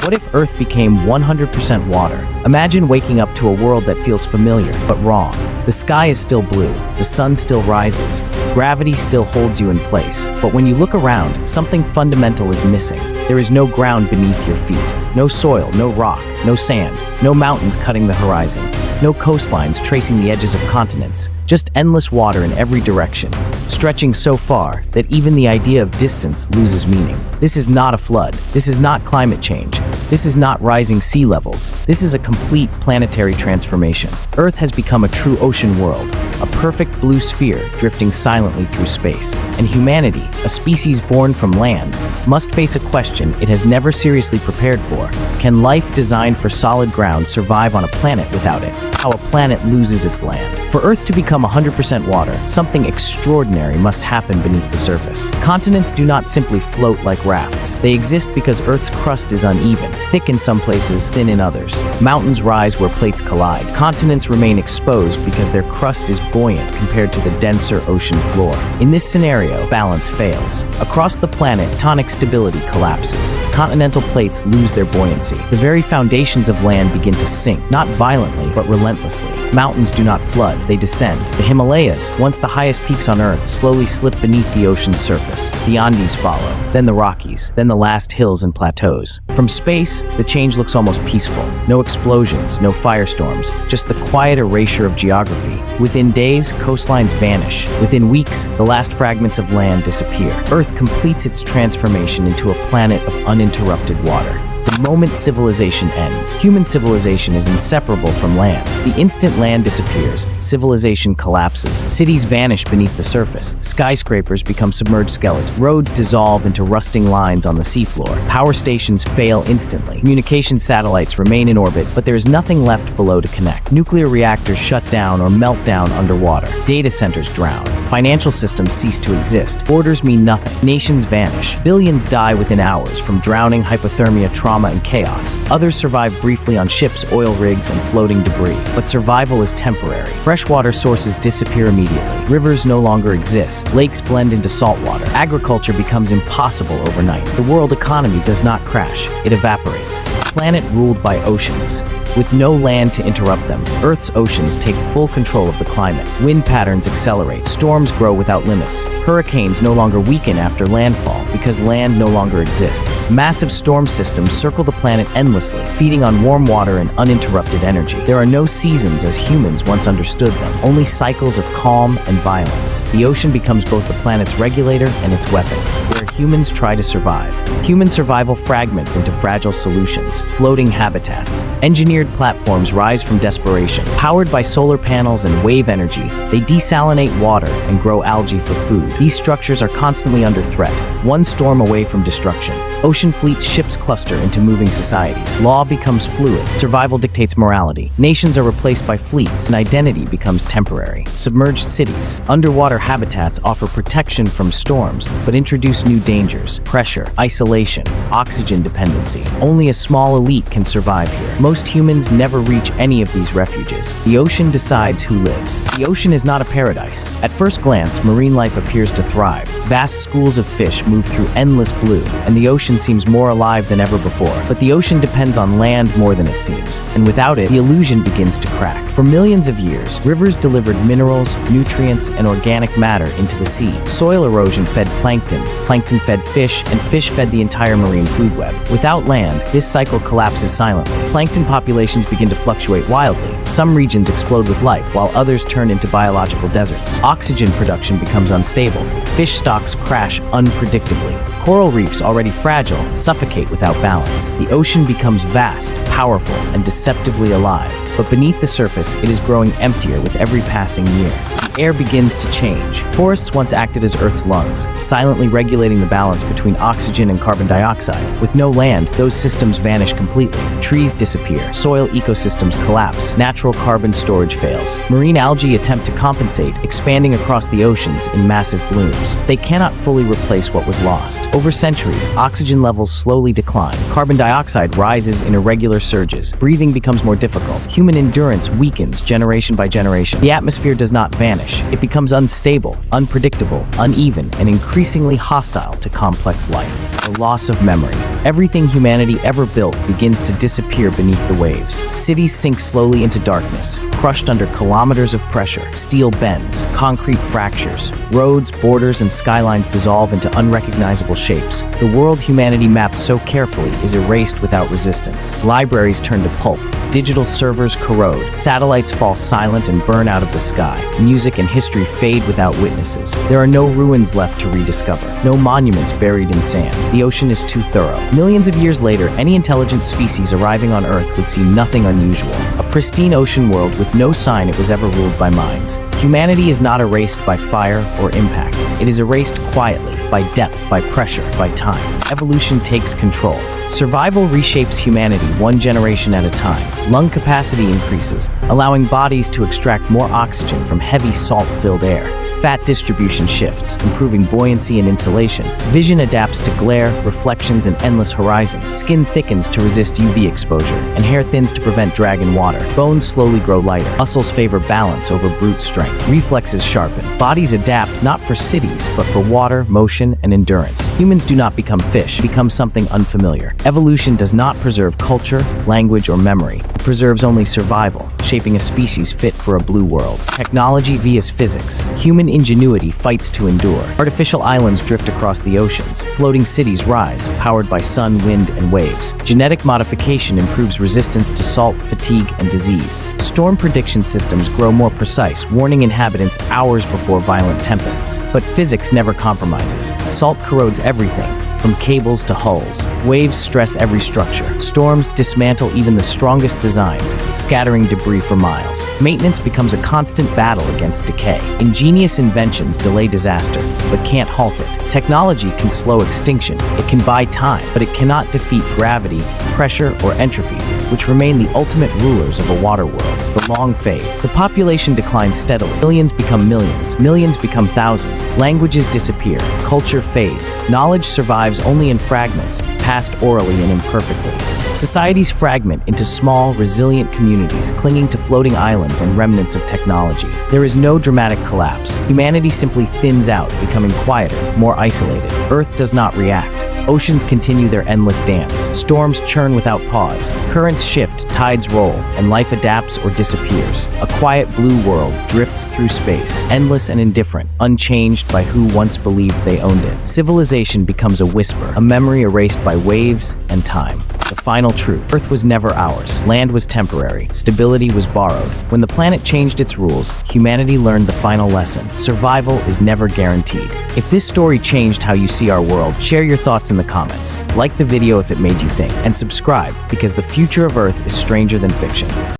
What if Earth became 100% water? Imagine waking up to a world that feels familiar, but wrong. The sky is still blue, the sun still rises, gravity still holds you in place. But when you look around, something fundamental is missing. There is no ground beneath your feet. No soil, no rock, no sand, no mountains cutting the horizon, no coastlines tracing the edges of continents, just endless water in every direction, stretching so far that even the idea of distance loses meaning. This is not a flood. This is not climate change. This is not rising sea levels. This is a complete planetary transformation. Earth has become a true ocean world, a perfect blue sphere drifting silently through space. And humanity, a species born from land, must face a question it has never seriously prepared for. Can life designed for solid ground survive on a planet without it? How a planet loses its land. For Earth to become 100% water, something extraordinary must happen beneath the surface. Continents do not simply float like rafts. They exist because Earth's crust is uneven, thick in some places, thin in others. Mountains rise where plates collide. Continents remain exposed because their crust is buoyant compared to the denser ocean floor. In this scenario, balance fails. Across the planet, tectonic stability collapses. Continental plates lose their buoyancy. The very foundations of land begin to sink, not violently, but relentlessly. Mountains do not flood, they descend. The Himalayas, once the highest peaks on Earth, slowly slip beneath the ocean's surface. The Andes follow, then the Rockies, then the last hills and plateaus. From space, the change looks almost peaceful. No explosions, no firestorms, just the quiet erasure of geography. Within days, coastlines vanish. Within weeks, the last fragments of land disappear. Earth completes its transformation into a planet of uninterrupted water. The moment civilization ends, human civilization is inseparable from land. The instant land disappears, civilization collapses. Cities vanish beneath the surface. Skyscrapers become submerged skeletons. Roads dissolve into rusting lines on the seafloor. Power stations fail instantly. Communication satellites remain in orbit, but there is nothing left below to connect. Nuclear reactors shut down or melt down underwater. Data centers drown. Financial systems cease to exist. Borders mean nothing. Nations vanish. Billions die within hours from drowning, hypothermia, trauma, and chaos. Others survive briefly on ships, oil rigs, and floating debris. But survival is temporary. Freshwater sources disappear immediately. Rivers no longer exist. Lakes blend into saltwater. Agriculture becomes impossible overnight. The world economy does not crash. It evaporates. A planet ruled by oceans. With no land to interrupt them, Earth's oceans take full control of the climate. Wind patterns accelerate. Storms grow without limits. Hurricanes no longer weaken after landfall because land no longer exists. Massive storm systems circle the planet endlessly, feeding on warm water and uninterrupted energy. There are no seasons as humans once understood them, only cycles of calm and violence. The ocean becomes both the planet's regulator and its weapon, where humans try to survive. Human survival fragments into fragile solutions, floating habitats. Engineered platforms rise from desperation. Powered by solar panels and wave energy, they desalinate water and grow algae for food. These structures are constantly under threat, one storm away from destruction. Ocean fleets ships cluster into moving societies. Law becomes fluid. Survival dictates morality. Nations are replaced by fleets and identity becomes temporary. Submerged cities, underwater habitats offer protection from storms, but introduce new dangers: pressure, isolation, oxygen dependency. Only a small elite can survive here. Most humans never reach any of these refuges. The ocean decides who lives. The ocean is not a paradise. At first glance, marine life appears to thrive. Vast schools of fish move through endless blue, and the ocean seems more alive than ever before. But the ocean depends on land more than it seems, and without it, the illusion begins to crack. For millions of years, rivers delivered minerals, nutrients, and organic matter into the sea. Soil erosion fed plankton, plankton fed fish, and fish fed the entire marine food web. Without land, this cycle collapses silently. Plankton populations begin to fluctuate wildly. Some regions explode with life, while others turn into biological deserts. Oxygen production becomes unstable. Fish stocks crash unpredictably. Coral reefs, already fragile, suffocate without balance. The ocean becomes vast, powerful, and deceptively alive. But beneath the surface, it is growing emptier with every passing year. The air begins to change. Forests once acted as Earth's lungs, silently regulating the balance between oxygen and carbon dioxide. With no land, those systems vanish completely. Trees disappear. Soil ecosystems collapse. Natural carbon storage fails. Marine algae attempt to compensate, expanding across the oceans in massive blooms. They cannot fully replace what was lost. Over centuries, oxygen levels slowly decline. Carbon dioxide rises in irregular surges. Breathing becomes more difficult. Human endurance weakens generation by generation. The atmosphere does not vanish. It becomes unstable, unpredictable, uneven, and increasingly hostile to complex life. The loss of memory. Everything humanity ever built begins to disappear beneath the waves. Cities sink slowly into darkness, crushed under kilometers of pressure. Steel bends, concrete fractures. Roads, borders, and skylines dissolve into unrecognizable shapes. The world humanity mapped so carefully is erased without resistance. Libraries turn to pulp. Digital servers corrode. Satellites fall silent and burn out of the sky. Music and history fade without witnesses. There are no ruins left to rediscover. No monuments buried in sand. The ocean is too thorough. Millions of years later, any intelligent species arriving on Earth would see nothing unusual. A pristine ocean world with no sign it was ever ruled by minds. Humanity is not erased by fire or impact. It is erased quietly, by depth, by pressure, by time. Evolution takes control. Survival reshapes humanity one generation at a time. Lung capacity increases, allowing bodies to extract more oxygen from heavy salt-filled air. Fat distribution shifts, improving buoyancy and insulation. Vision adapts to glare, reflections, and endless horizons. Skin thickens to resist UV exposure, and hair thins to prevent drag in water. Bones slowly grow lighter. Muscles favor balance over brute strength. Reflexes sharpen. Bodies adapt not for cities, but for water, motion, and endurance. Humans do not become fish, become something unfamiliar. Evolution does not preserve culture, language, or memory. It preserves only survival, shaping a species fit for a blue world. Technology vs. physics. Human ingenuity fights to endure. Artificial islands drift across the oceans. Floating cities rise, powered by sun, wind, and waves. Genetic modification improves resistance to salt, fatigue, and disease. Storm prediction systems grow more precise, warning inhabitants hours before violent tempests. But physics never compromises. Salt corrodes everything, from cables to hulls. Waves stress every structure. Storms dismantle even the strongest designs, scattering debris for miles. Maintenance becomes a constant battle against decay. Ingenious inventions delay disaster, but can't halt it. Technology can slow extinction. It can buy time, but it cannot defeat gravity, pressure, or entropy, which remain the ultimate rulers of a water world. The long fade. The population declines steadily. Millions become millions. Millions become thousands. Languages disappear. Culture fades. Knowledge survives only in fragments, passed orally and imperfectly. Societies fragment into small, resilient communities, clinging to floating islands and remnants of technology. There is no dramatic collapse. Humanity simply thins out, becoming quieter, more isolated. Earth does not react. Oceans continue their endless dance. Storms churn without pause. Currents shift, tides roll, and life adapts or disappears. A quiet blue world drifts through space, endless and indifferent, unchanged by who once believed they owned it. Civilization becomes a whisper, a memory erased by waves and time. The final truth. Earth was never ours. Land was temporary. Stability was borrowed. When the planet changed its rules, humanity learned the final lesson. Survival is never guaranteed. If this story changed how you see our world, share your thoughts in the comments. Like the video if it made you think, and subscribe because the future of Earth is stranger than fiction.